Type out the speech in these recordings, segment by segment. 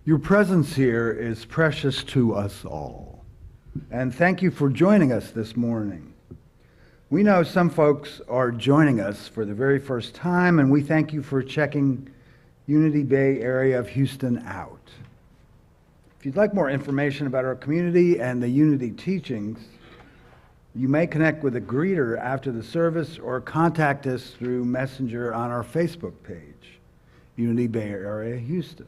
Your presence here is precious to us all. And thank you for joining us this morning. We know some folks are joining us for the very first time, and we thank you for checking Unity Bay area of Houston out. If you'd like more information about our community and the Unity teachings, you may connect with a greeter after the service or contact us through Messenger on our Facebook page, Unity Bay Area Houston.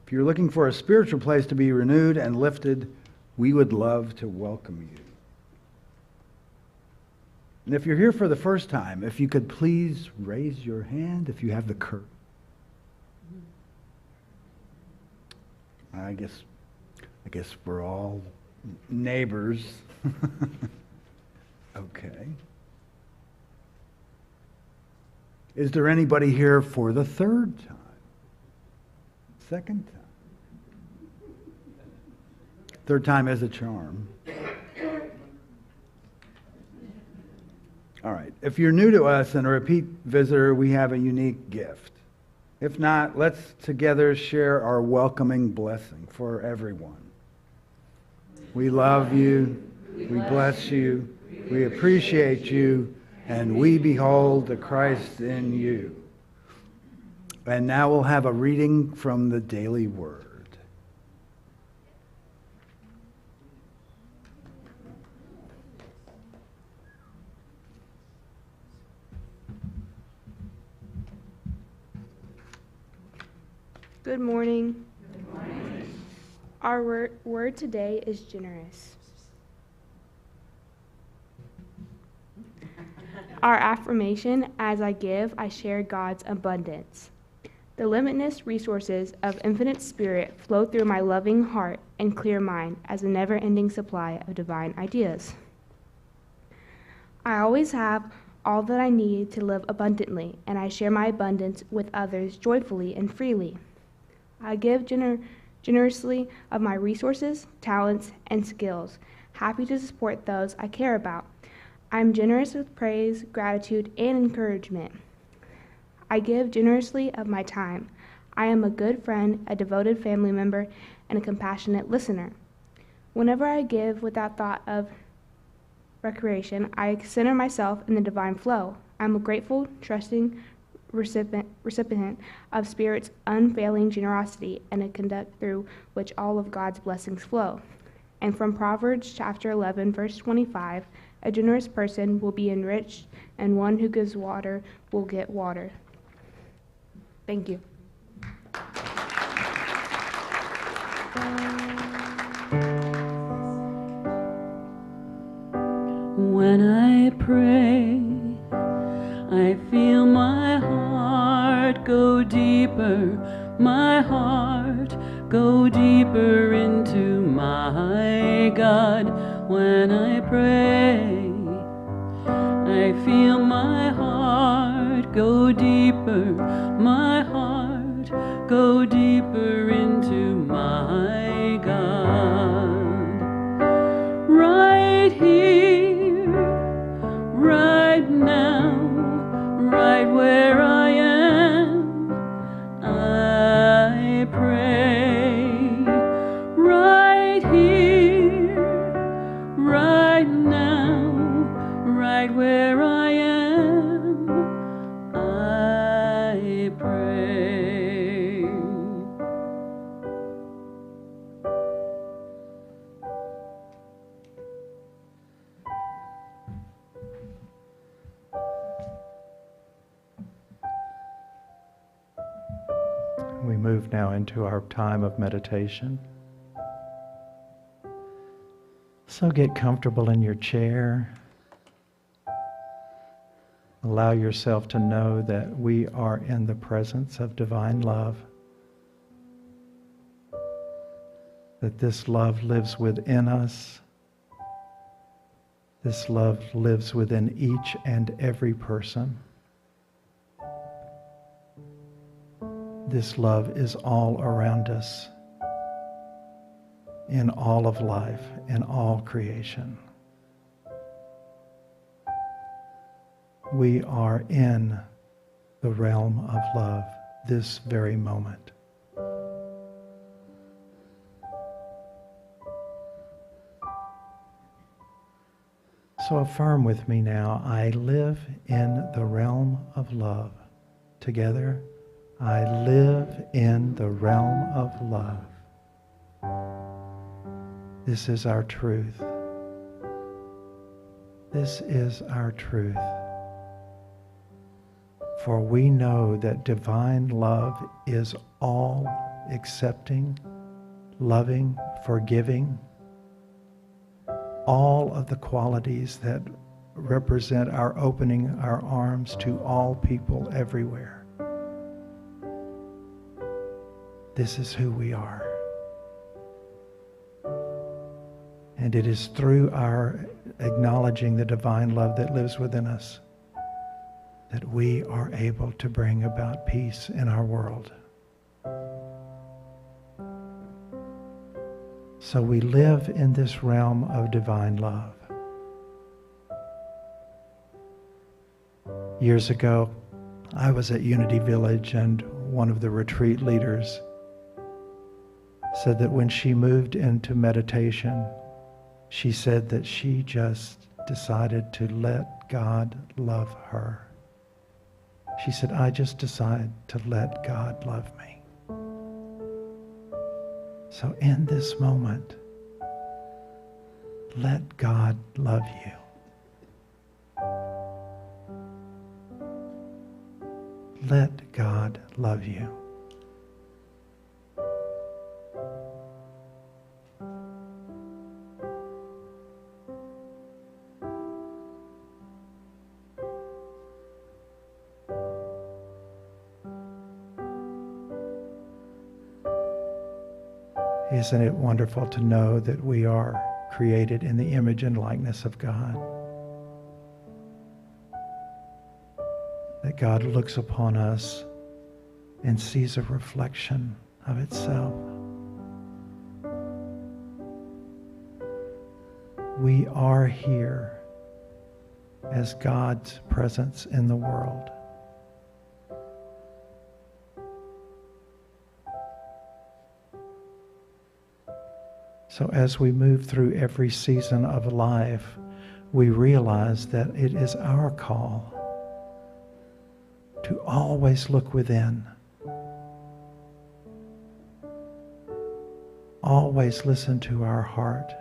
If you're looking for a spiritual place to be renewed and lifted, we would love to welcome you. And if you're here for the first time, if you could please raise your hand if you have the courage. I guess we're all neighbors. Okay. Is there anybody here for the third time? Second time? Third time is a charm. All right. If you're new to us and a repeat visitor, we have a unique gift. If not, let's together share our welcoming blessing for everyone. We love you. We bless you. We appreciate you. And we behold the Christ in you. And now we'll have a reading from the Daily Word. Good morning. Good morning. Our word today is generous. Our affirmation, as I give, I share God's abundance. The limitless resources of infinite spirit flow through my loving heart and clear mind as a never-ending supply of divine ideas. I always have all that I need to live abundantly, and I share my abundance with others joyfully and freely. I give generously of my resources, talents, and skills, happy to support those I care about. I am generous with praise, gratitude, and encouragement. I give generously of my time. I am a good friend, a devoted family member, and a compassionate listener. Whenever I give without thought of recreation, I center myself in the divine flow. I am a grateful, trusting recipient of Spirit's unfailing generosity and a conduct through which all of God's blessings flow. And from Proverbs chapter 11, verse 25, a generous person will be enriched, and one who gives water will get water. Thank you. When I pray, I feel my heart go deeper, my heart go deeper into my God. When I pray, I feel my heart go deeper, my heart go deeper into my God. Right here, right now, right where I am, I pray. Right here, right now, right where I am, I pray. We move now into our time of meditation. So get comfortable in your chair. Allow yourself to know that we are in the presence of divine love, that this love lives within us. This love lives within each and every person. This love is all around us, in all of life, in all creation. We are in the realm of love this very moment. So affirm with me now, I live in the realm of love. Together, I live in the realm of love. This is our truth. This is our truth. For we know that divine love is all accepting, loving, forgiving, all of the qualities that represent our opening our arms to all people everywhere. This is who we are. And it is through our acknowledging the divine love that lives within us that we are able to bring about peace in our world. So we live in this realm of divine love. Years ago, I was at Unity Village, and one of the retreat leaders said that when she moved into meditation, she said that she just decided to let God love her. She said, I just decided to let God love me. So in this moment, let God love you. Let God love you. Isn't it wonderful to know that we are created in the image and likeness of God? That God looks upon us and sees a reflection of itself. We are here as God's presence in the world. So as we move through every season of life, we realize that it is our call to always look within, always listen to our heart,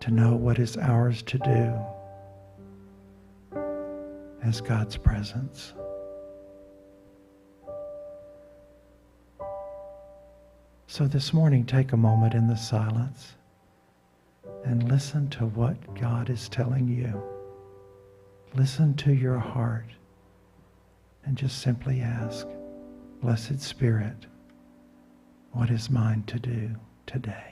to know what is ours to do as God's presence. So this morning, take a moment in the silence and listen to what God is telling you. Listen to your heart and just simply ask, Blessed Spirit, what is mine to do today?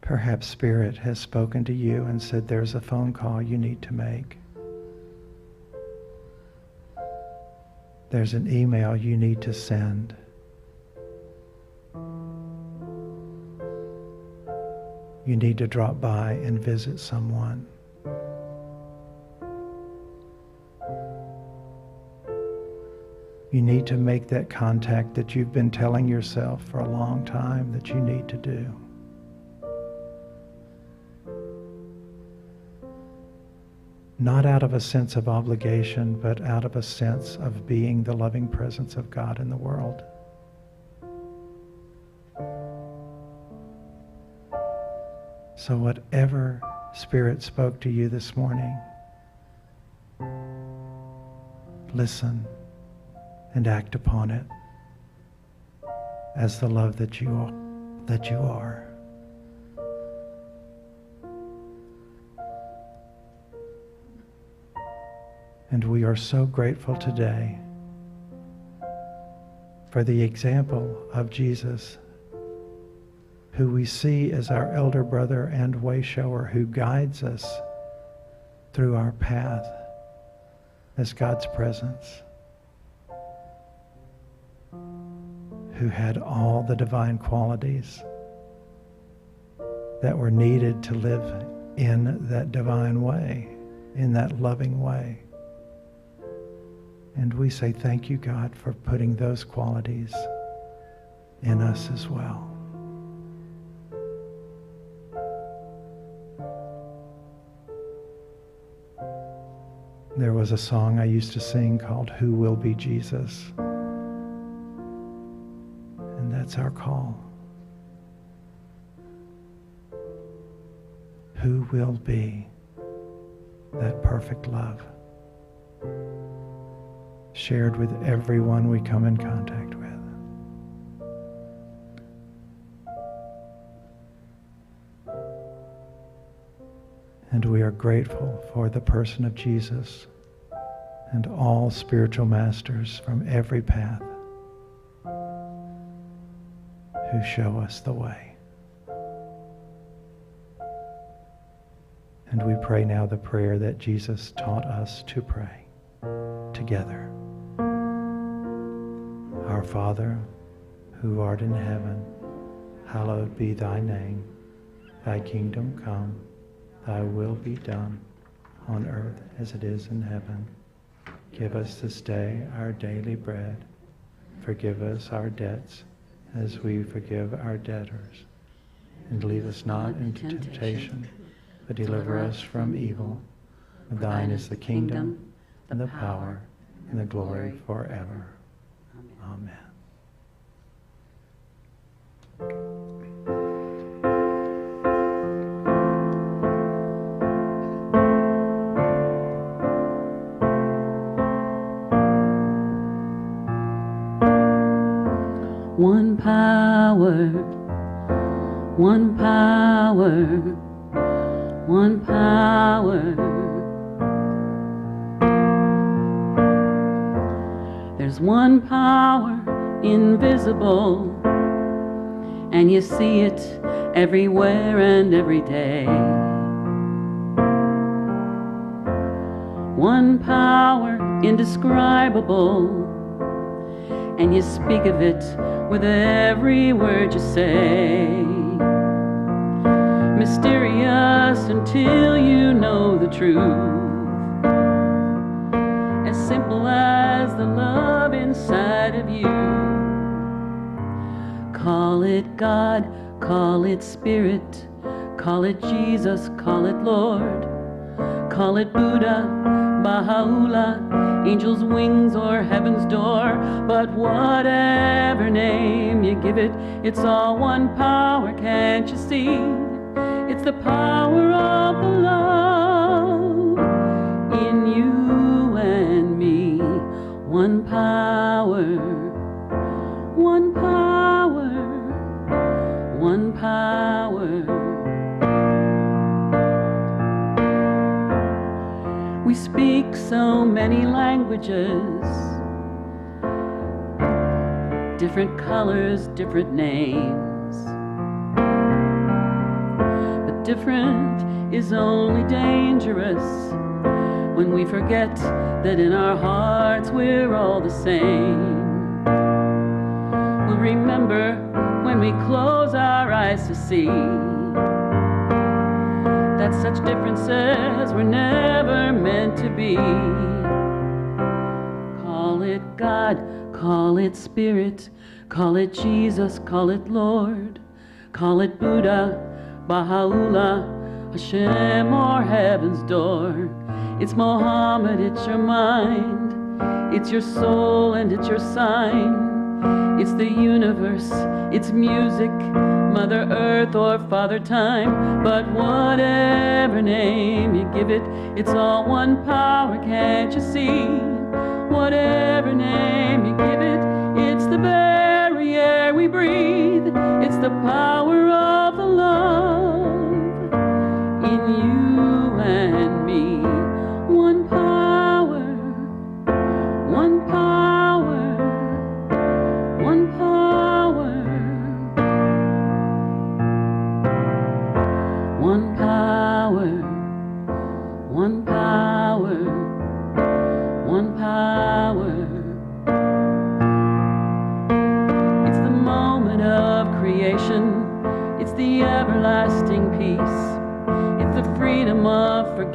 Perhaps Spirit has spoken to you and said there's a phone call you need to make. There's an email you need to send. You need to drop by and visit someone. You need to make that contact that you've been telling yourself for a long time that you need to do. Not out of a sense of obligation, but out of a sense of being the loving presence of God in the world. So whatever Spirit spoke to you this morning, listen and act upon it as the love that you are. And we are so grateful today for the example of Jesus, who we see as our elder brother and way shower, who guides us through our path as God's presence, who had all the divine qualities that were needed to live in that divine way, in that loving way. And we say thank you, God, for putting those qualities in us as well. There was a song I used to sing called "Who Will Be Jesus?" And that's our call. Who will be that perfect love shared with everyone we come in contact with? And we are grateful for the person of Jesus and all spiritual masters from every path who show us the way. And we pray now the prayer that Jesus taught us to pray together. Our Father, who art in heaven, hallowed be thy name. Thy kingdom come, thy will be done, on earth as it is in heaven. Give us this day our daily bread. Forgive us our debts as we forgive our debtors. And lead us not into temptation, but deliver us from evil. For thine is the kingdom, and the power, and the glory forever. Amen. One power, one power, one power. There's one power invisible, and you see it everywhere and every day. One power indescribable, and you speak of it with every word you say. Mysterious until you know the truth. As simple as the love inside of you. Call it God, call it Spirit, call it Jesus, call it Lord. Call it Buddha, Baha'u'llah, angel's wings or heaven's door. But whatever name you give it, it's all one power, can't you see? It's the power of the love in you and me. One power, one power, one power. We speak so many languages, different colors, different names. But different is only dangerous when we forget that in our hearts we're all the same. We'll remember when we close our eyes to see that such differences were never meant to be. Call it God, call it Spirit, call it Jesus, call it Lord. Call it Buddha, Baha'u'llah, Hashem, or heaven's door. It's Mohammed, it's your mind, it's your soul and it's your sign. It's the universe, it's music, Mother Earth or Father Time. But whatever name you give it, it's all one power, can't you see? Whatever name you give it, it's the very air we breathe. It's the power of the love in you and me. One power,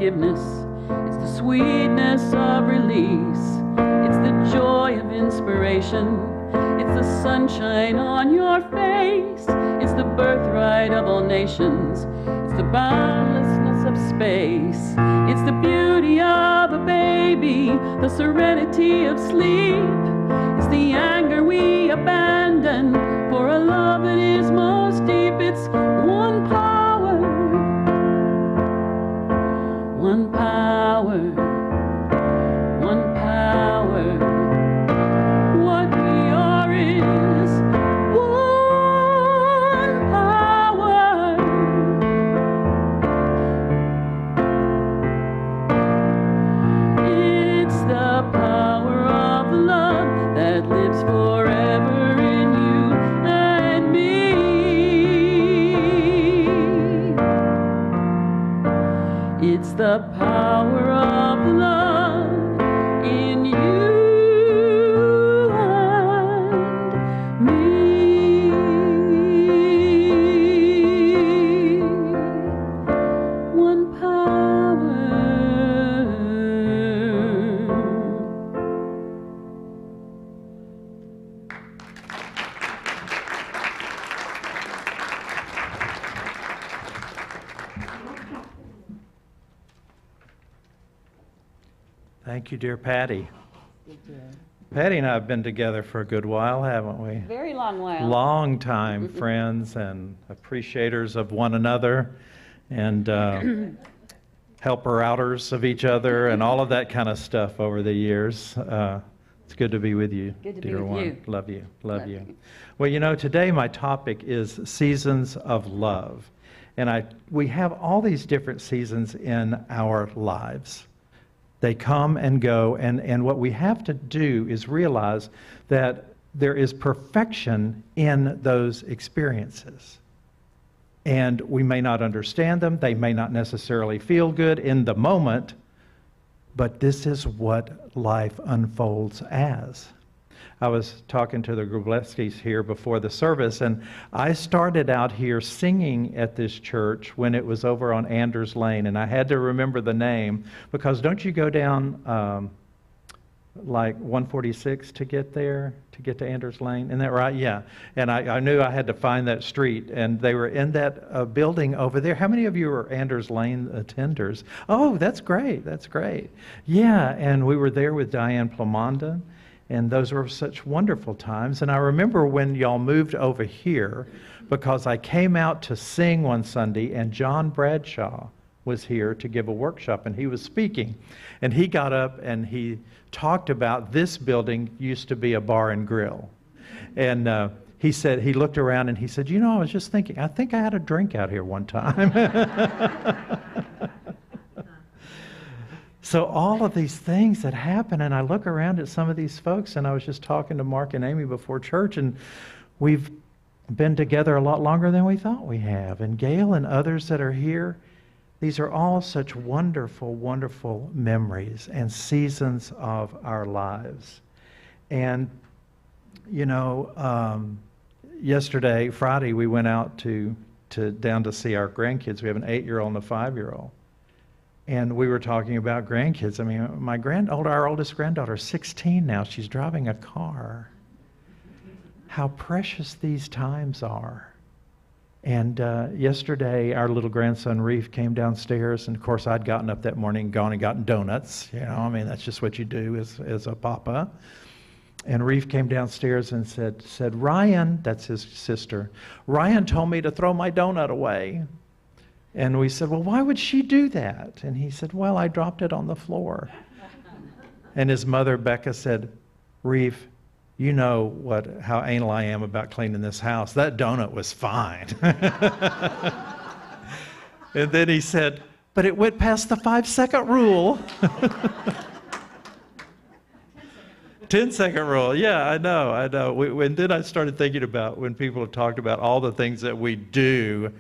forgiveness. It's the sweetness of release. It's the joy of inspiration. It's the sunshine on your face. It's the birthright of all nations. It's the boundlessness of space. It's the beauty of a baby, the serenity of sleep. It's the anger we abandon for a love that is most deep. It's one power, one power, one power. What we are is one power. It's the power of love that lives forever in you and me. It's the power of love in you and me. One power. Thank you, dear Patty. Patty and I have been together for a good while, haven't we? Very long while. Long time friends and appreciators of one another and helper-outers of each other and all of that kind of stuff over the years. It's good to be with you, Good to be dear with one. you. Love you, love Love you. you. Well, you know, today my topic is seasons of love. And we have all these different seasons in our lives. They come and go, and what we have to do is realize that there is perfection in those experiences. And we may not understand them, they may not necessarily feel good in the moment, but this is what life unfolds as. I was talking to the Grublewskis here before the service, and I started out here singing at this church when it was over on Anders Lane, and I had to remember the name, because don't you go down like 146 to get there, to get to Anders Lane? Isn't that right? Yeah. And I knew I had to find that street, and they were in that building over there. How many of you are Anders Lane attenders? Oh, that's great. That's great. Yeah, and we were there with Diane Plamondon. And those were such wonderful times. And I remember when y'all moved over here, because I came out to sing one Sunday, and John Bradshaw was here to give a workshop, and he was speaking. And he got up and he talked about this building used to be a bar and grill. And he said, he looked around and he said, you know, I was just thinking, I think I had a drink out here one time. So all of these things that happen, and I look around at some of these folks, and I was just talking to Mark and Amy before church, and we've been together a lot longer than we thought we have. And Gail and others that are here, these are all such wonderful, wonderful memories and seasons of our lives. And, you know, yesterday, Friday, we went out down to see our grandkids. We have an 8-year-old and a 5-year-old. And we were talking about grandkids. I mean, our oldest granddaughter is 16 now. She's driving a car. How precious these times are. And yesterday, our little grandson, Reef, came downstairs. And, of course, I'd gotten up that morning, gone and gotten donuts. You know, I mean, that's just what you do as a papa. And Reef came downstairs and said, Ryan, that's his sister, Ryan told me to throw my donut away. And we said, well, why would she do that? And he said, well, I dropped it on the floor. And his mother, Becca, said, Reef, you know how anal I am about cleaning this house. That donut was fine. And then he said, but it went past the 5-second rule. 10-second rule. Yeah, I know. And then I started thinking about when people have talked about all the things that we do,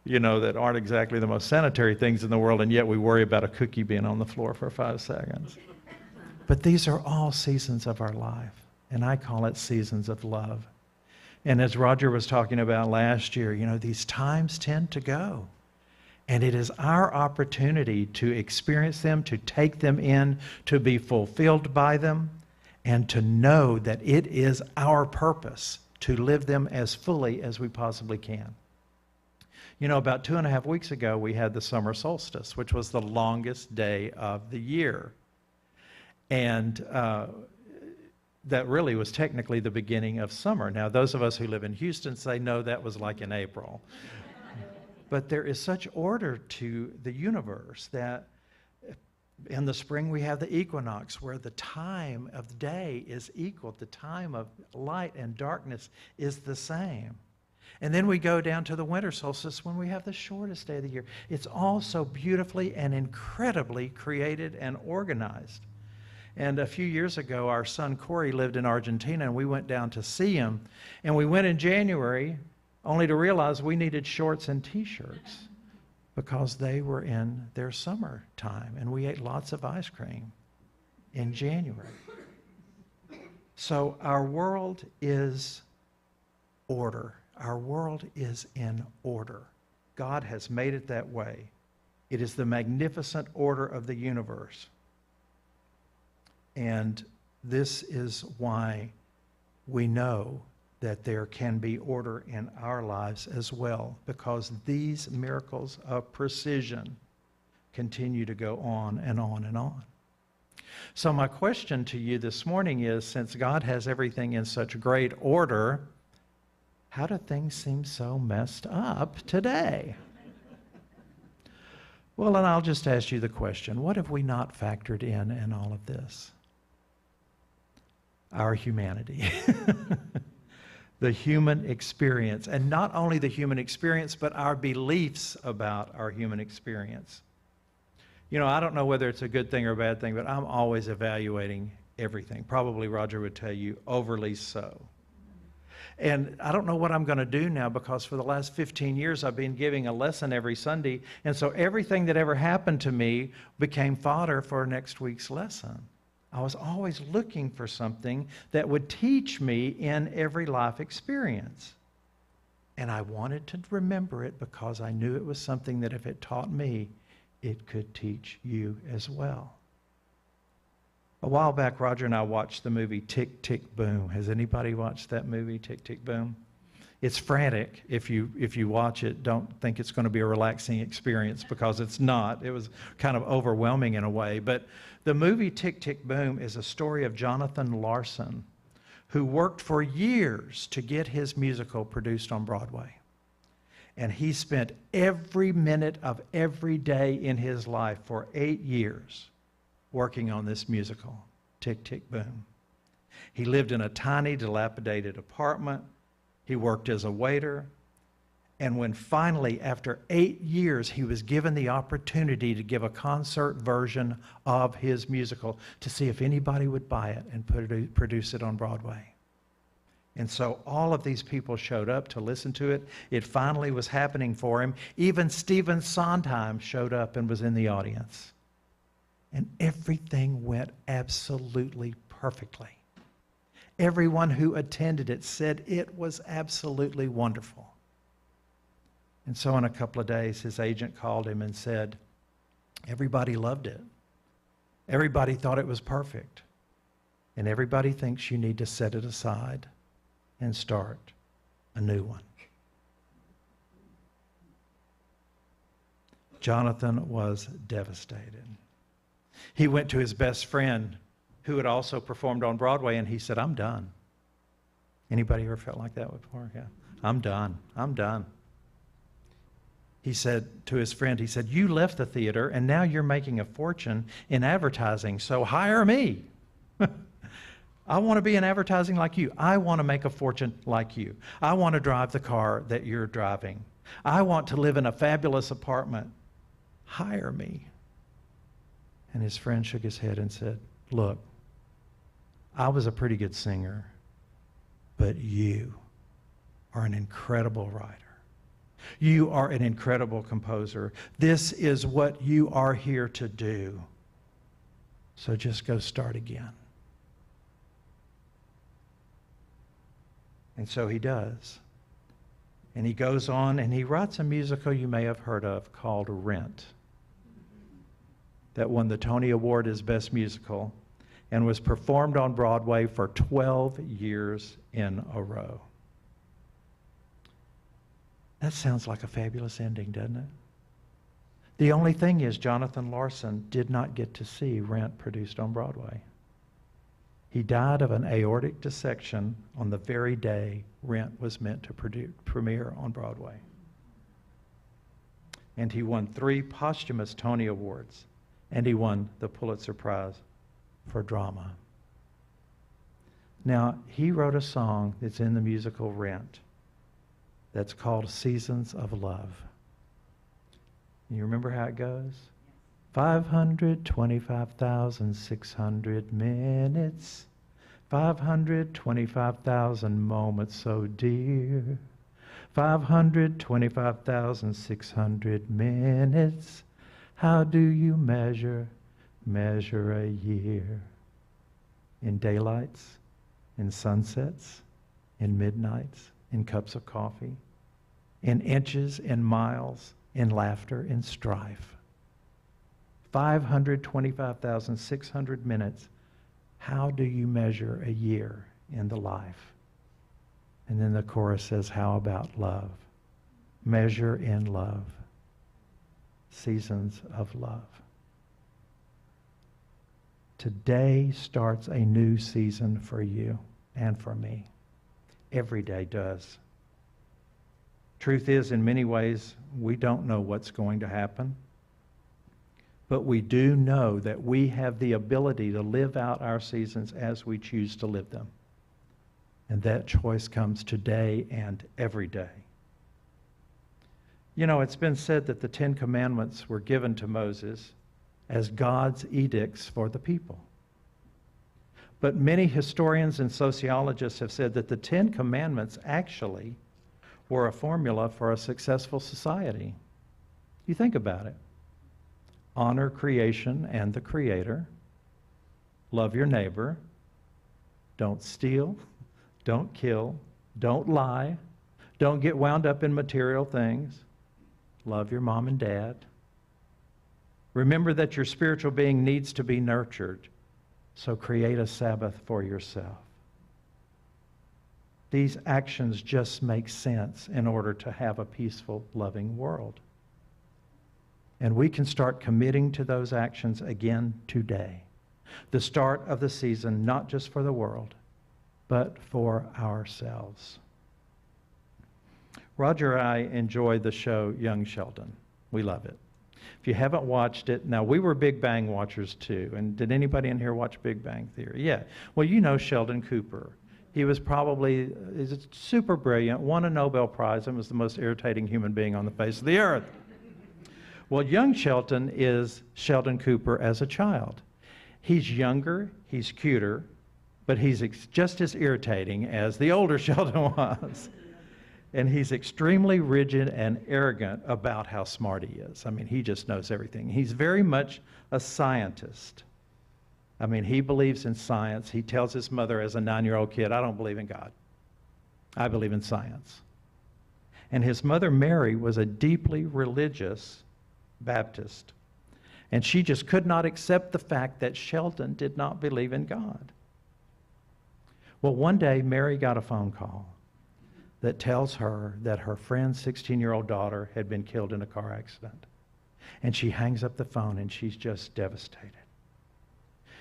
you know, that aren't exactly the most sanitary things in the world, and yet we worry about a cookie being on the floor for 5 seconds. But these are all seasons of our life, and I call it seasons of love. And as Roger was talking about last year, you know, these times tend to go. And it is our opportunity to experience them, to take them in, to be fulfilled by them, and to know that it is our purpose to live them as fully as we possibly can. You know, about 2.5 weeks ago, we had the Summer Solstice, which was the longest day of the year. And that really was technically the beginning of summer. Now, those of us who live in Houston say, no, that was like in April. But there is such order to the universe that in the spring we have the equinox, where the time of the day is equal. The time of light and darkness is the same. And then we go down to the winter solstice when we have the shortest day of the year. It's all so beautifully and incredibly created and organized. And a few years ago, our son Corey lived in Argentina, and we went down to see him. And we went in January, only to realize we needed shorts and T-shirts because they were in their summer time, and we ate lots of ice cream in January. So our world is order. Our world is in order. God has made it that way. It is the magnificent order of the universe. And this is why we know that there can be order in our lives as well, because these miracles of precision continue to go on and on and on. So my question to you this morning is, since God has everything in such great order, how do things seem so messed up today? Well, and I'll just ask you the question, what have we not factored in all of this? Our humanity. The human experience. And not only the human experience, but our beliefs about our human experience. You know, I don't know whether it's a good thing or a bad thing, but I'm always evaluating everything. Probably Roger would tell you, overly so. And I don't know what I'm going to do now, because for the last 15 years I've been giving a lesson every Sunday. And so everything that ever happened to me became fodder for next week's lesson. I was always looking for something that would teach me in every life experience. And I wanted to remember it because I knew it was something that if it taught me, it could teach you as well. A while back, Roger and I watched the movie Tick, Tick, Boom. Has anybody watched that movie, Tick, Tick, Boom? It's frantic. If you watch it, don't think it's going to be a relaxing experience, because it's not. It was kind of overwhelming in a way. But the movie Tick, Tick, Boom is a story of Jonathan Larson, who worked for years to get his musical produced on Broadway. And he spent every minute of every day in his life for 8 years working on this musical, Tick, Tick, Boom. He lived in a tiny, dilapidated apartment. He worked as a waiter. And when finally, after 8 years, he was given the opportunity to give a concert version of his musical to see if anybody would buy it and produce it on Broadway. And so all of these people showed up to listen to it. It finally was happening for him. Even Stephen Sondheim showed up and was in the audience. And everything went absolutely perfectly. Everyone who attended it said it was absolutely wonderful. And so in a couple of days, his agent called him and said, everybody loved it. Everybody thought it was perfect. And everybody thinks you need to set it aside and start a new one. Jonathan was devastated. He went to his best friend, who had also performed on Broadway, and he said, I'm done. Anybody ever felt like that before? Yeah. I'm done. I'm done. He said to his friend, he said, you left the theater and now you're making a fortune in advertising, so hire me. I want to be in advertising like you. I want to make a fortune like you. I want to drive the car that you're driving. I want to live in a fabulous apartment. Hire me. And his friend shook his head and said, look, I was a pretty good singer, but you are an incredible writer. You are an incredible composer. This is what you are here to do. So just go start again. And so he does. And he goes on and he writes a musical you may have heard of called Rent, that won the Tony Award as Best Musical and was performed on Broadway for 12 years in a row. That sounds like a fabulous ending, doesn't it? The only thing is Jonathan Larson did not get to see Rent produced on Broadway. He died of an aortic dissection on the very day Rent was meant to premiere on Broadway. And he won 3 posthumous Tony Awards, and he won the Pulitzer Prize for drama. Now, he wrote a song that's in the musical Rent that's called Seasons of Love. You remember how it goes? 525,600 minutes, 525,000 moments so dear, 525,600 minutes. How do you measure a year? In daylights, in sunsets, in midnights, in cups of coffee, in inches, in miles, in laughter, in strife. 525,600 minutes. How do you measure a year in the life? And then the chorus says, how about love? Measure in love. Seasons of love. Today starts a new season for you and for me. Every day does. Truth is, in many ways, we don't know what's going to happen. But we do know that we have the ability to live out our seasons as we choose to live them. And that choice comes today and every day. You know, it's been said that the 10 Commandments were given to Moses as God's edicts for the people. But many historians and sociologists have said that the 10 Commandments actually were a formula for a successful society. You think about it. Honor creation and the Creator. Love your neighbor. Don't steal. Don't kill. Don't lie. Don't get wound up in material things. Love your mom and dad. Remember that your spiritual being needs to be nurtured, so create a Sabbath for yourself. These actions just make sense in order to have a peaceful, loving world. And we can start committing to those actions again today. The start of the season, not just for the world, but for ourselves. Roger and I enjoy the show Young Sheldon. We love it. If you haven't watched it, now we were Big Bang watchers too. And did anybody in here watch Big Bang Theory? Yeah. Well, you know Sheldon Cooper. He was probably he's super brilliant, won a Nobel Prize, and was the most irritating human being on the face of the earth. Well, young Sheldon is Sheldon Cooper as a child. He's younger, he's cuter, but he's just as irritating as the older Sheldon was. And he's extremely rigid and arrogant about how smart he is. I mean, he just knows everything. He's very much a scientist. I mean, he believes in science. He tells his mother as a 9-year-old kid, I don't believe in God. I believe in science. And his mother, Mary, was a deeply religious Baptist. And she just could not accept the fact that Sheldon did not believe in God. Well, one day, Mary got a phone call that tells her that her friend's 16-year-old daughter had been killed in a car accident. And she hangs up the phone and she's just devastated.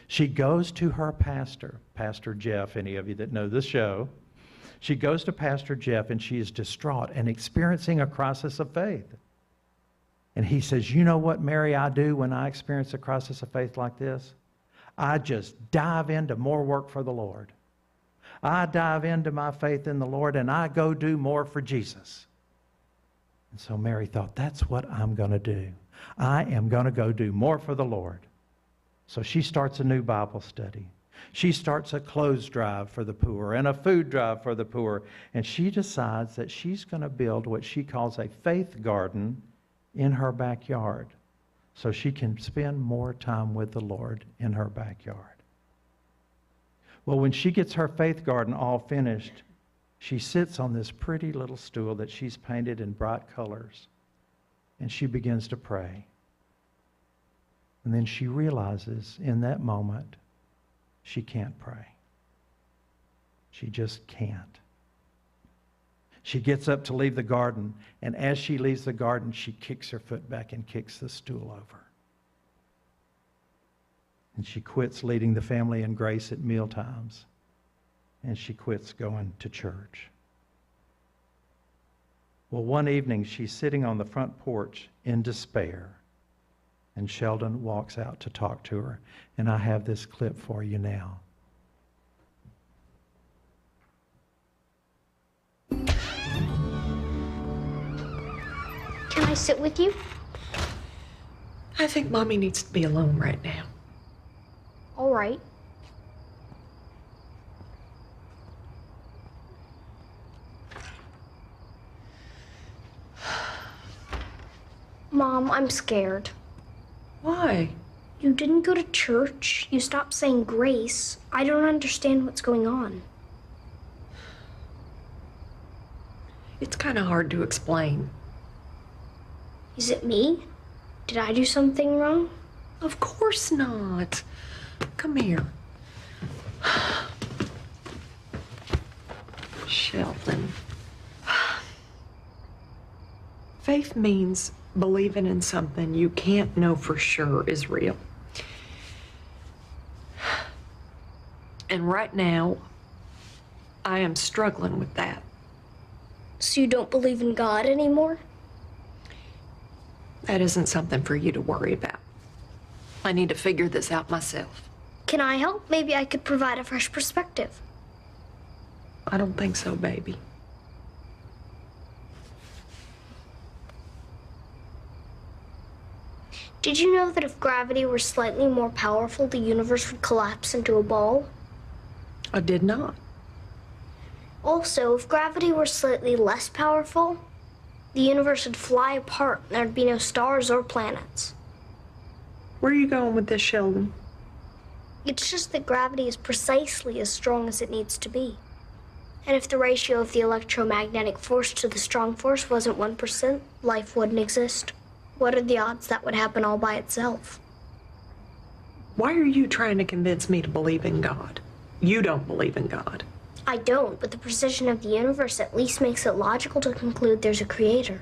She goes to her pastor, Pastor Jeff, any of you that know this show. She goes to Pastor Jeff and she is distraught and experiencing a crisis of faith. And he says, you know what, Mary, I do when I experience a crisis of faith like this? I just dive into more work for the Lord. I dive into my faith in the Lord and I go do more for Jesus. And so Mary thought, that's what I'm going to do. I am going to go do more for the Lord. So she starts a new Bible study. She starts a clothes drive for the poor and a food drive for the poor. And she decides that she's going to build what she calls a faith garden in her backyard so she can spend more time with the Lord in her backyard. Well, when she gets her faith garden all finished, She sits on this pretty little stool that she's painted in bright colors, and she begins to pray. And then she realizes in that moment she can't pray. She just can't. She gets up to leave the garden, and as she leaves the garden, she kicks her foot back and kicks the stool over. And she quits leading the family in grace at mealtimes, and she quits going to church. Well, one evening, she's sitting on the front porch in despair, and Sheldon walks out to talk to her, and I have this clip for you now. Can I sit with you? I think Mommy needs to be alone right now. All right. Mom, I'm scared. Why? You didn't go to church. You stopped saying grace. I don't understand what's going on. It's kind of hard to explain. Is it me? Did I do something wrong? Of course not. Come here. Sheldon. Faith means believing in something you can't know for sure is real. And right now, I am struggling with that. So you don't believe in God anymore? That isn't something for you to worry about. I need to figure this out myself. Can I help? Maybe I could provide a fresh perspective. I don't think so, baby. Did you know that if gravity were slightly more powerful, the universe would collapse into a ball? I did not. Also, if gravity were slightly less powerful, the universe would fly apart and there'd be no stars or planets. Where are you going with this, Sheldon? It's just that gravity is precisely as strong as it needs to be. And if the ratio of the electromagnetic force to the strong force wasn't 1%, life wouldn't exist. What are the odds that would happen all by itself? Why are you trying to convince me to believe in God? You don't believe in God. I don't, but the precision of the universe at least makes it logical to conclude there's a creator.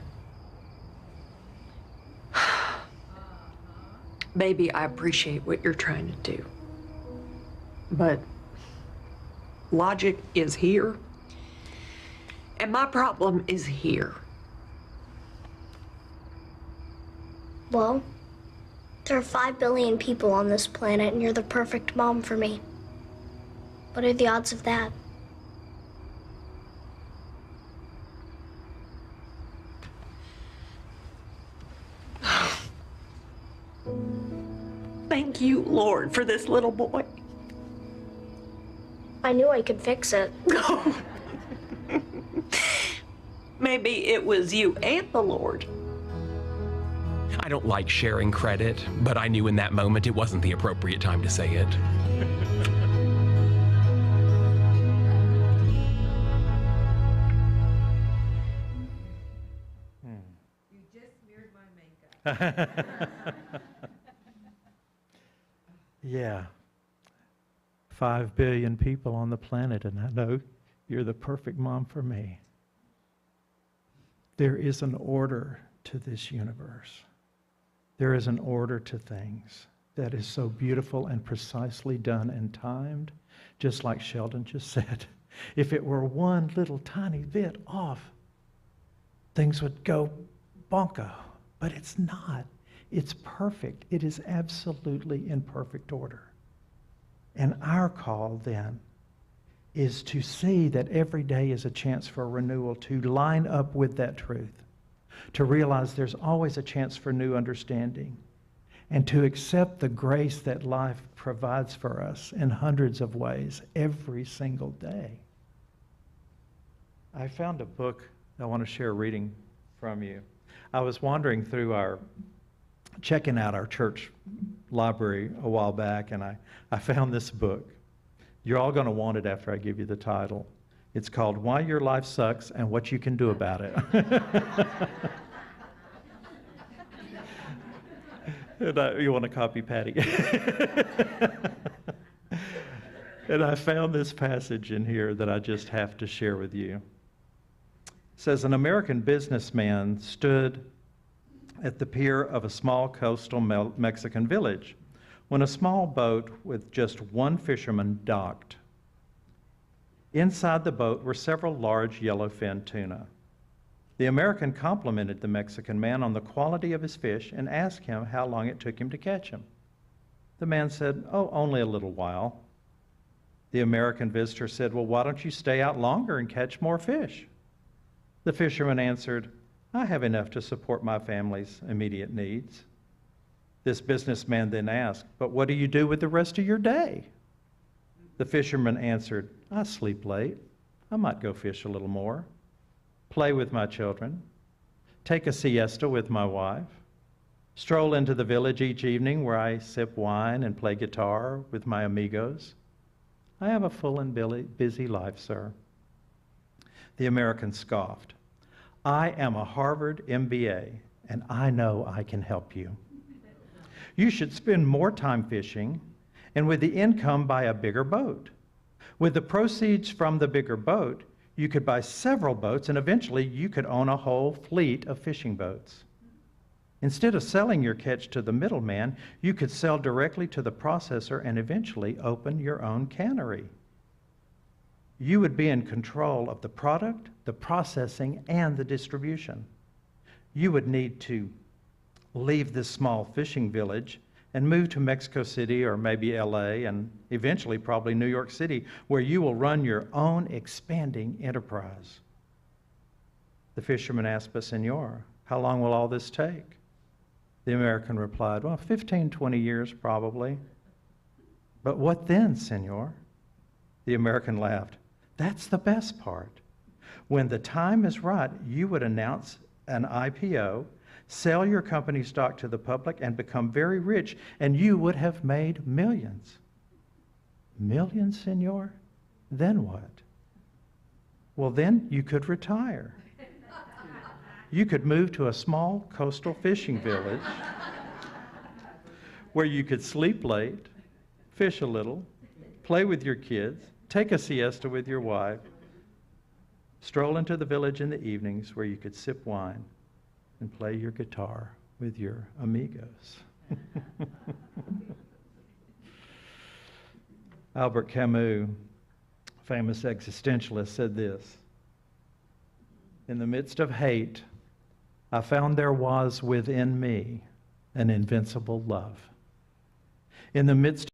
Baby, I appreciate what you're trying to do. But logic is here, and my problem is here. Well, there are 5 billion people on this planet, and you're the perfect mom for me. What are the odds of that? Thank you, Lord, for this little boy. I knew I could fix it. Maybe it was you and the Lord. I don't like sharing credit, but I knew in that moment it wasn't the appropriate time to say it. You just smeared my makeup. Yeah. 5 billion people on the planet, and I know you're the perfect mom for me. There is an order to this universe. There is an order to things that is so beautiful and precisely done and timed, just like Sheldon just said. If it were one little tiny bit off, things would go bonko, but it's not. It's perfect. It is absolutely in perfect order. And our call then is to see that every day is a chance for renewal, to line up with that truth, to realize there's always a chance for new understanding, and to accept the grace that life provides for us in hundreds of ways every single day. I found a book I want to share reading from you. I was wandering through checking out our church library a while back, and I found this book. You're all going to want it after I give you the title. It's called Why Your Life Sucks and What You Can Do About It. You want to copy Patty? And I found this passage in here that I just have to share with you. It says, an American businessman stood at the pier of a small coastal Mexican village when a small boat with just one fisherman docked. Inside the boat were several large yellowfin tuna. The American complimented the Mexican man on the quality of his fish and asked him how long it took him to catch him. The man said, "Oh, only a little while." The American visitor said, "Well, why don't you stay out longer and catch more fish?" The fisherman answered, "I have enough to support my family's immediate needs." This businessman then asked, "But what do you do with the rest of your day?" The fisherman answered, "I sleep late. I might go fish a little more, play with my children, take a siesta with my wife, stroll into the village each evening where I sip wine and play guitar with my amigos. I have a full and busy life, sir." The American scoffed. "I am a Harvard MBA, and I know I can help you. You should spend more time fishing, and with the income, buy a bigger boat. With the proceeds from the bigger boat, you could buy several boats, and eventually you could own a whole fleet of fishing boats. Instead of selling your catch to the middleman, you could sell directly to the processor and eventually open your own cannery. You would be in control of the product, the processing, and the distribution. You would need to leave this small fishing village and move to Mexico City or maybe LA and eventually probably New York City, where you will run your own expanding enterprise." The fisherman asked, "But senor, how long will all this take?" The American replied, "Well, 15, 20 years probably." "But what then, senor?" The American laughed. "That's the best part. When the time is right, you would announce an IPO, sell your company stock to the public, and become very rich, and you would have made millions." "Millions, senor? Then what?" "Well, then you could retire. You could move to a small coastal fishing village where you could sleep late, fish a little, play with your kids, take a siesta with your wife, stroll into the village in the evenings where you could sip wine and play your guitar with your amigos." Albert Camus, famous existentialist, said this: "In the midst of hate, I found there was within me an invincible love. In the midst